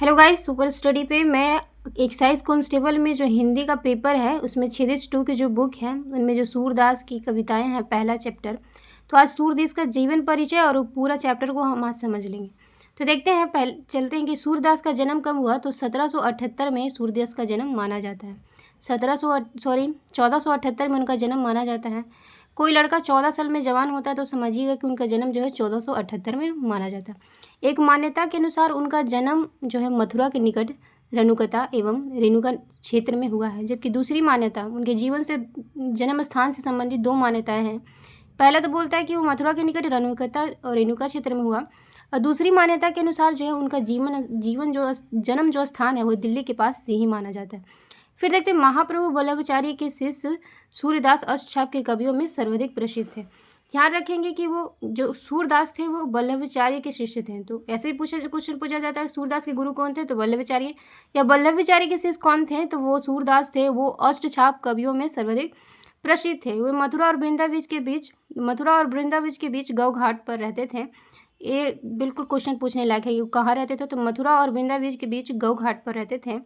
Hello guys, super study पे मैं excise constable में जो हिंदी का पेपर है उसमें छेदित 2 की जो बुक है उनमें जो सूरदास की कविताएं हैं पहला चैप्टर। तो आज सूरदास का जीवन परिचय और वो पूरा चैप्टर को हम आज समझ लेंगे। तो देखते हैं, पहले चलते हैं कि सूरदास का जन्म कब हुआ। तो 1778 में सूरदास का जन्म माना जाता है। 1478 में उनका जन्म माना जाता है। कोई लड़का 14 साल में जवान होता है तो समझिएगा कि उनका जन्म जो है 1478 में माना जाता है। एक मान्यता के अनुसार उनका जन्म जो है मथुरा के निकट रेणुकता एवं रेणुका क्षेत्र में हुआ है, जबकि दूसरी मान्यता उनके जीवन से जन्म स्थान से संबंधित दो मान्यताएं हैं। पहला तो बोलता है कि वो मथुरा के निकट रेणुकता और रेणुका क्षेत्र में हुआ, और दूसरी मान्यता के अनुसार जो है उनका जीवन जो जन्म जो स्थान है वो दिल्ली के पास से ही माना जाता है। फिर देखते हैं, महाप्रभु वल्लभाचार्य के शिष्य सूर्यदास अष्टछाप के कवियों में सर्वाधिक प्रसिद्ध थे। ध्यान रखेंगे कि वो जो सूरदास थे वो वल्लभाचार्य के शिष्य थे। तो ऐसे भी क्वेश्चन पूछा जाता है सूरदास के गुरु कौन थे, तो वल्लभाचार्य। या वल्लभाचार्य के शिष्य कौन थे, तो वो सूरदास थे। वो अष्टछाप कवियों में सर्वाधिक प्रसिद्ध थे। वो मथुरा और वृंदावन के बीच गौ घाट पर रहते थे। ये बिल्कुल क्वेश्चन पूछने लायक है। ये कहाँ रहते थे, तो मथुरा और वृंदावन के बीच गौ घाट पर रहते थे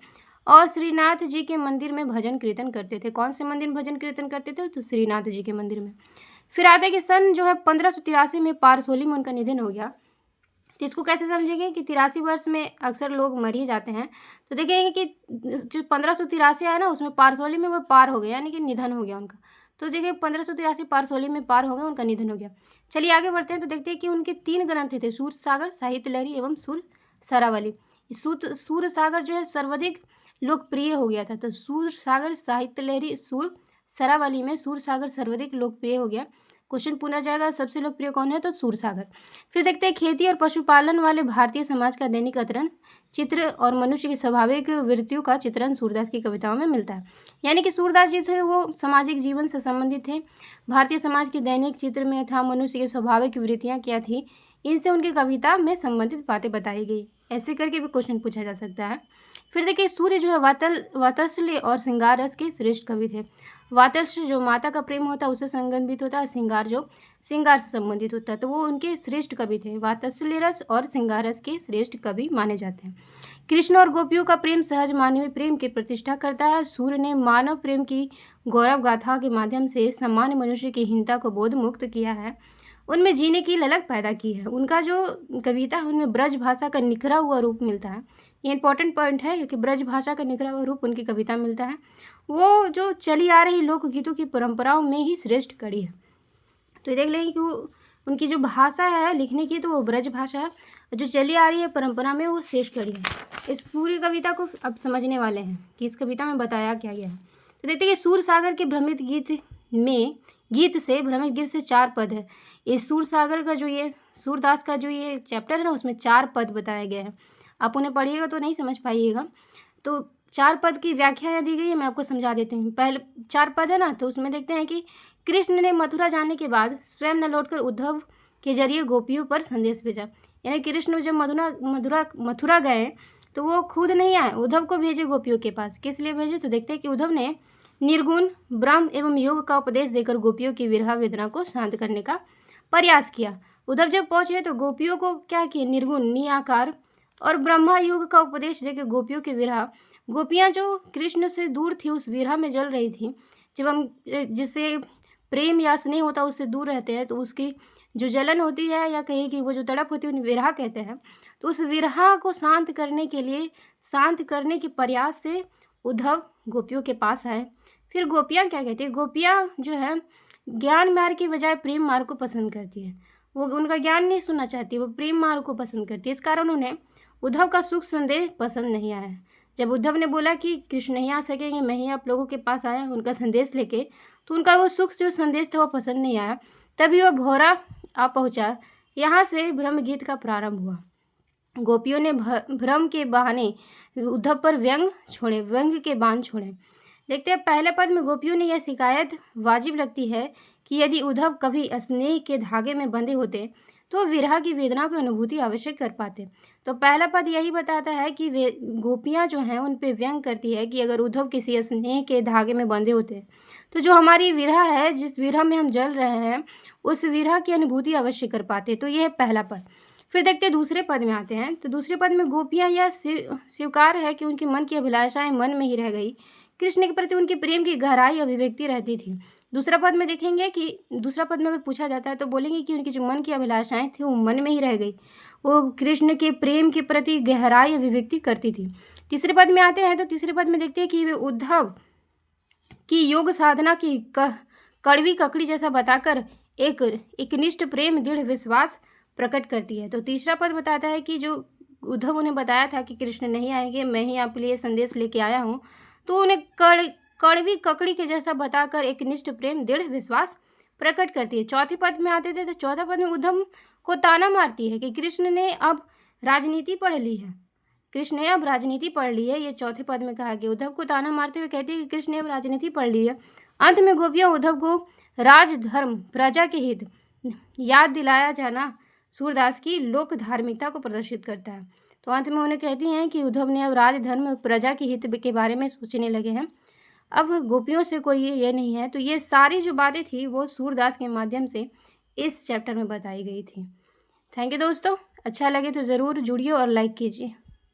और श्रीनाथ जी के मंदिर में भजन कीर्तन करते थे। कौन से मंदिर में भजन कीर्तन करते थे, तो श्रीनाथ जी के मंदिर में। फिर आता है कि सन जो है 1583 में पारसोली में उनका निधन हो गया। तो इसको कैसे समझेंगे कि 83 वर्ष में अक्सर लोग मर ही जाते हैं। तो देखेंगे कि जो 1583 है ना, उसमें पारसोली में वो पार हो गया, यानी कि निधन हो गया उनका। तो देखिए 1583 पारसोली में पार हो गया, उनका निधन हो गया। चलिए आगे बढ़ते हैं। तो देखते हैं कि उनके 3 ग्रंथ थे, सूर सागर, साहित्य लहरी एवं सुर सरावली। सूर सागर जो है सर्वाधिक लोकप्रिय हो गया था। तो सूर सागर, साहित्य लहरी, सुर सरावली में सूर सागर सर्वाधिक लोकप्रिय हो गया। क्वेश्चन पूछा जाएगा सबसे लोकप्रिय कौन है, तो सूरसागर। फिर देखते हैं, खेती और पशुपालन वाले भारतीय समाज का दैनिक अतरण चित्र और मनुष्य की स्वाभाविक वृत्तियों का चित्रण सूरदास की कविताओं में मिलता है। यानी कि सूरदास जी थे वो सामाजिक जीवन से संबंधित थे। भारतीय समाज के दैनिक चित्र में था मनुष्य की स्वाभाविक वृत्तियाँ क्या थी, इनसे उनकी कविता में संबंधित बातें बताई गई। ऐसे करके भी क्वेश्चन पूछा जा सकता है। फिर देखिए, सूर्य जो है वात्सल्य और श्रृंगार रस के श्रेष्ठ कवि थे। वात्सल्य जो माता का प्रेम होता है उससे संबंधित होता है, श्रृंगार जो श्रृंगार से संबंधित होता है, तो वो उनके श्रेष्ठ कवि थे। वात्सल्य रस और श्रृंगार रस के श्रेष्ठ कवि माने जाते हैं। कृष्ण और गोपियों का प्रेम सहज मानवीय प्रेम की प्रतिष्ठा करता है। सूर्य ने मानव प्रेम की गौरव गाथा के माध्यम से सामान्य मनुष्य की हीनता को बोध मुक्त किया है, उनमें जीने की ललक पैदा की है। उनका जो कविता है उनमें ब्रज भाषा का निखरा हुआ रूप मिलता है। ये इंपॉर्टेंट पॉइंट है क्योंकि ब्रज भाषा का निखरा हुआ रूप उनकी कविता मिलता है। वो जो चली आ रही लोकगीतों की परंपराओं में ही श्रेष्ठ कड़ी है। तो देख लेंगे कि उनकी जो भाषा है लिखने की, तो वो ब्रज भाषा है, जो चली आ रही है परंपरा में वो श्रेष्ठ कड़ी है। इस पूरी कविता को अब समझने वाले हैं कि इस कविता में बताया क्या गया है। तो देखते हैं कि सूर सागर के भ्रमित गीत से 4 पद है। इस सूर सागर का जो ये सूरदास का जो ये चैप्टर है ना, उसमें 4 पद बताए गए हैं। आप उन्हें पढ़िएगा तो नहीं समझ पाइएगा। तो 4 पद की व्याख्या दी गई है, मैं आपको समझा देती हूँ। पहले 4 पद है ना, तो उसमें देखते हैं कि कृष्ण ने मथुरा जाने के बाद स्वयं न लौटकर उद्धव के जरिए गोपियों पर संदेश भेजा। यानी कृष्ण जब मथुरा गए तो वो खुद नहीं आए, उद्धव को भेजे गोपियों के पास। किस लिए भेजे, तो देखते हैं कि उद्धव ने निर्गुण ब्रह्म एवं योग का उपदेश देकर गोपियों की विरह वेदना को शांत करने का प्रयास किया। उद्धव जब पहुंचे तो गोपियों को क्या किया, निर्गुण निराकार और ब्रह्मा योग का उपदेश देकर गोपियों की विरह, गोपियां जो कृष्ण से दूर थी उस विरह में जल रही थी। जब हम जिससे प्रेम या स्नेह होता है उससे दूर रहते हैं तो उसकी जो जलन होती है या कहीं कि वो जो तड़प होती है उन्हें विरह कहते हैं। तो उस विरह को शांत करने के प्रयास से उद्धव गोपियों के पास आए। फिर गोपियाँ क्या कहती है, गोपियाँ जो है ज्ञान मार्ग की बजाय प्रेम मार्ग को पसंद करती है। वो उनका ज्ञान नहीं सुनना चाहती, वो प्रेम मार्ग को पसंद करती है। इस कारण उन्हें उद्धव का सुख संदेश पसंद नहीं आया। जब उद्धव ने बोला कि कृष्ण नहीं आ सकेंगे, मैं ही आप लोगों के पास आया उनका संदेश लेके, तो उनका वो सुख जो संदेश था वो पसंद नहीं आया। तभी वह भौरा आ पहुँचा। यहाँ से ब्रह्म गीत का प्रारंभ हुआ। गोपियों ने भ्रम के बहाने उद्धव पर व्यंग के बाण छोड़े। देखते हैं, पहले पद में गोपियों ने यह शिकायत वाजिब लगती है कि यदि उद्धव कभी स्नेह के धागे में बंधे होते तो विरह की वेदना की अनुभूति अवश्य कर पाते। तो पहला पद यही बताता है कि वे गोपियाँ जो हैं उन पे व्यंग करती है कि अगर उद्धव किसी स्नेह के धागे में बंधे होते तो जो हमारी विरह है, जिस विरह में हम जल रहे हैं, उस विरह की अनुभूति अवश्य कर पाते। तो यह है पहला पद। फिर देखते हैं दूसरे पद में आते हैं। तो दूसरे पद में गोपियाँ यह स्वीकार है कि उनके मन की अभिलाषाएं मन में ही रह गई। कृष्ण के प्रति उनके प्रेम की गहराई अभिव्यक्ति रहती थी। दूसरा पद में देखेंगे कि दूसरा पद में अगर पूछा जाता है तो बोलेंगे कि उनकी जो मन की अभिलाषाएं थी वो मन में ही रह गई, वो कृष्ण के प्रेम के प्रति गहराई अभिव्यक्ति करती थी। तीसरे पद में आते हैं तो तीसरे पद में देखते हैं कि वे उद्धव की योग साधना की कड़वी ककड़ी जैसा बताकर एक एकनिष्ठ प्रेम दृढ़ विश्वास प्रकट करती है। तो तीसरा पद बताता है कि जो उद्धव उन्हें बताया था कि कृष्ण नहीं आएंगे, मैं ही आपके लिए संदेश लेके आया हूँ, तो उन्हें कड़वी ककड़ी के जैसा बताकर एक निष्ठ प्रेम दृढ़ विश्वास प्रकट करती है। चौथे पद में आते थे तो चौथा पद में उद्धव को ताना मारती है कि कृष्ण ने अब राजनीति पढ़ ली है, कृष्ण ने अब राजनीति पढ़ ली है। ये चौथे पद में कहा गया। उद्धव को ताना मारते हुए कहती है कि कृष्ण ने अब राजनीति पढ़ ली है। अंत में गोपियाँ उद्धव को राजधर्म प्रजा के हित याद दिलाया जाना सूरदास की लोक धार्मिकता को प्रदर्शित करता है। तो अंत में उन्हें कहती हैं कि उद्धव ने अब राजधर्म प्रजा के हित के बारे में सोचने लगे हैं, अब गोपियों से कोई ये नहीं है। तो ये सारी जो बातें थी वो सूरदास के माध्यम से इस चैप्टर में बताई गई थी। थैंक यू दोस्तों, अच्छा लगे तो ज़रूर जुड़िए और लाइक कीजिए।